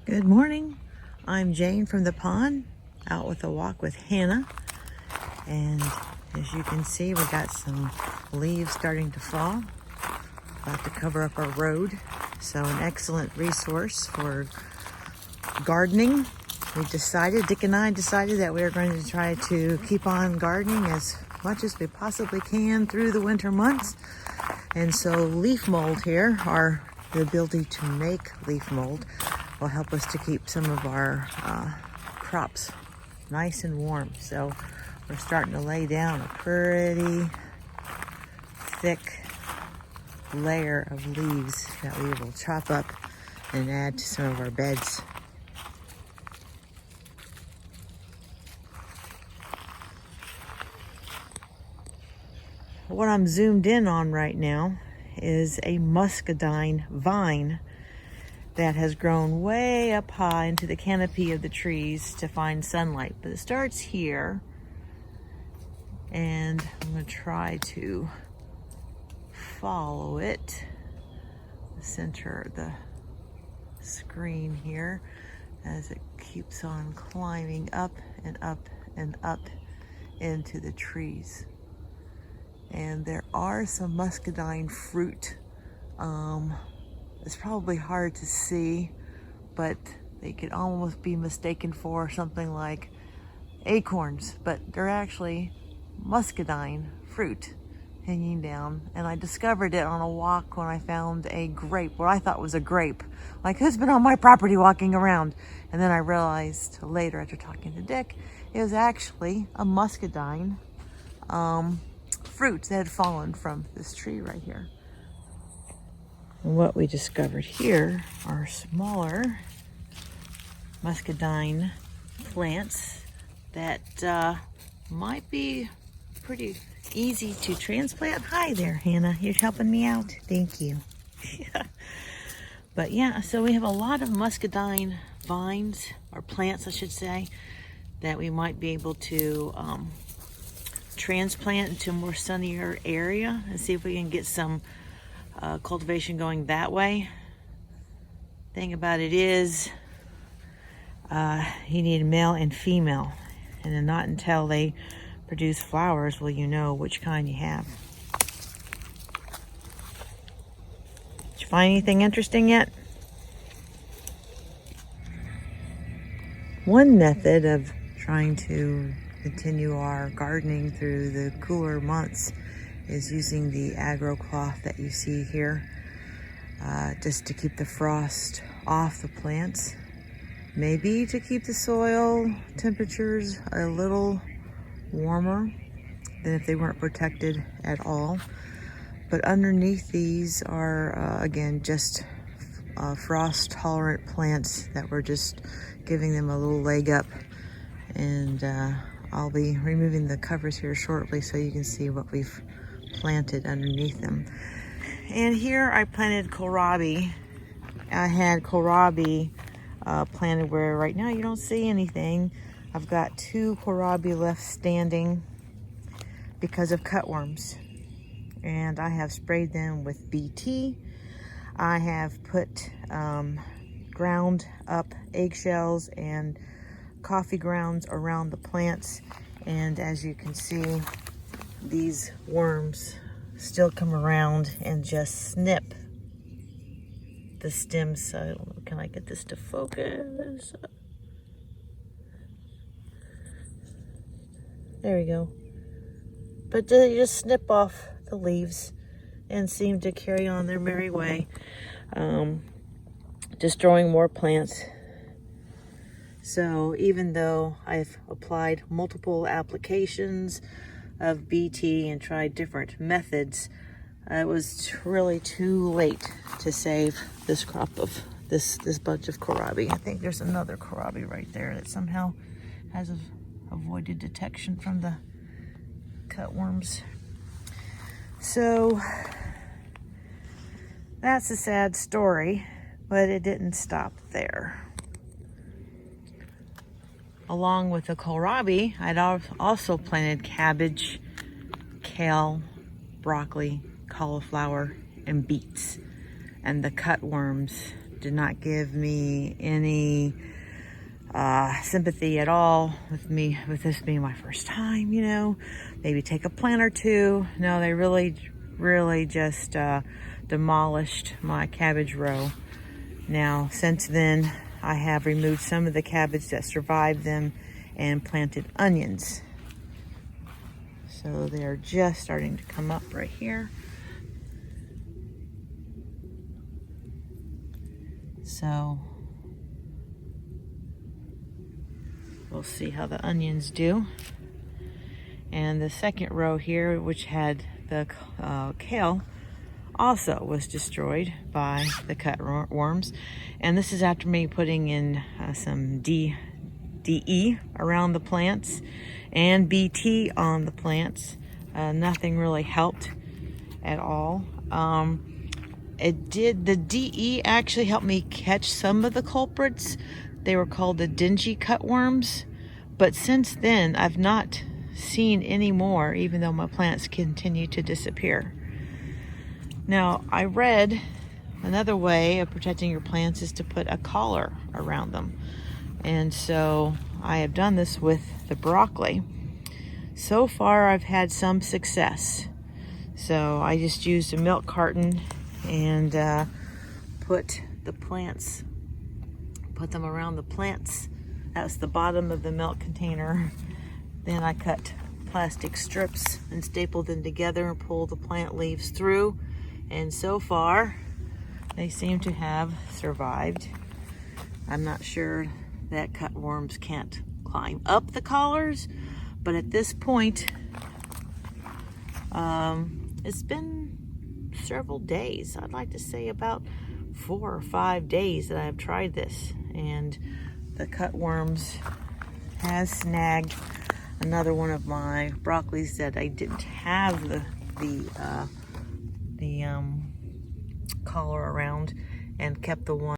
Good morning. I'm Jane from the pond, out with a walk with Hannah. And as you can see, we got some leaves starting to fall, about to cover up our road. So an excellent resource for gardening. Dick and I decided that we are going to try to keep on gardening as much as we possibly can through the winter months. And so leaf mold here, or the ability to make leaf mold, will help us to keep some of our crops nice and warm. So we're starting to lay down a pretty thick layer of leaves that we will chop up and add to some of our beds. What I'm zoomed in on right now is a muscadine vine that has grown way up high into the canopy of the trees to find sunlight. But it starts here, and I'm going to try to follow it, the center of the screen here, as it keeps on climbing up and up and up into the trees. And there are some muscadine fruit. It's probably hard to see, but they could almost be mistaken for something like acorns, but they're actually muscadine fruit hanging down. And I discovered it on a walk when I found a grape, what I thought was a grape. Like, who's been on my property walking around? And then I realized later, after talking to Dick, it was actually a muscadine fruit that had fallen from this tree right here. And what we discovered here are smaller muscadine plants that might be pretty easy to transplant. Hi there, Hannah. You're helping me out. Thank you. But yeah, so we have a lot of muscadine vines, or plants, I should say, that we might be able to transplant into a more sunnier area and see if we can get some cultivation going that way. Thing about it is, you need male and female, and then not until they produce flowers will you know which kind you have. Did you find anything interesting yet? One method of trying to continue our gardening through the cooler months is using the agro cloth that you see here, just to keep the frost off the plants, maybe to keep the soil temperatures a little warmer than if they weren't protected at all. But underneath these are again just frost tolerant plants that we're just giving them a little leg up. And I'll be removing the covers here shortly so you can see what we've planted underneath them. And here I planted kohlrabi. I had kohlrabi planted where right now you don't see anything. I've got 2 kohlrabi left standing because of cutworms, and I have sprayed them with BT. I have put ground up eggshells and coffee grounds around the plants, and as you can see, these worms still come around and just snip the stems. So I don't know, can I get this to focus? There we go. But they just snip off the leaves and seem to carry on their merry way, destroying more plants. So even though I've applied multiple applications of BT and tried different methods, it was really too late to save this crop of this bunch of kohlrabi. I think there's another kohlrabi right there that somehow has avoided detection from the cutworms. So that's a sad story, but it didn't stop there. Along with the kohlrabi, I'd also planted cabbage, kale, broccoli, cauliflower, and beets. And the cutworms did not give me any sympathy at all with this being my first time, you know, maybe take a plant or two. No, they really just demolished my cabbage row. Now, since then, I have removed some of the cabbage that survived them and planted onions. So they're just starting to come up right here. So we'll see how the onions do. And the second row here, which had the kale, also was destroyed by the cutworms. And this is after me putting in some DE around the plants and BT on the plants. Nothing really helped at all. The DE actually helped me catch some of the culprits. They were called the dingy cutworms. But since then, I've not seen any more, even though my plants continue to disappear. Now, I read another way of protecting your plants is to put a collar around them. And so I have done this with the broccoli. So far, I've had some success. So I just used a milk carton and put them around the plants. That's the bottom of the milk container. Then I cut plastic strips and stapled them together and pulled the plant leaves through. And so far, they seem to have survived. I'm not sure that cutworms can't climb up the collars, but at this point, it's been several days. I'd like to say about 4 or 5 days that I've tried this, and the cutworms has snagged another one of my broccolis that I didn't have the collar around, and kept the one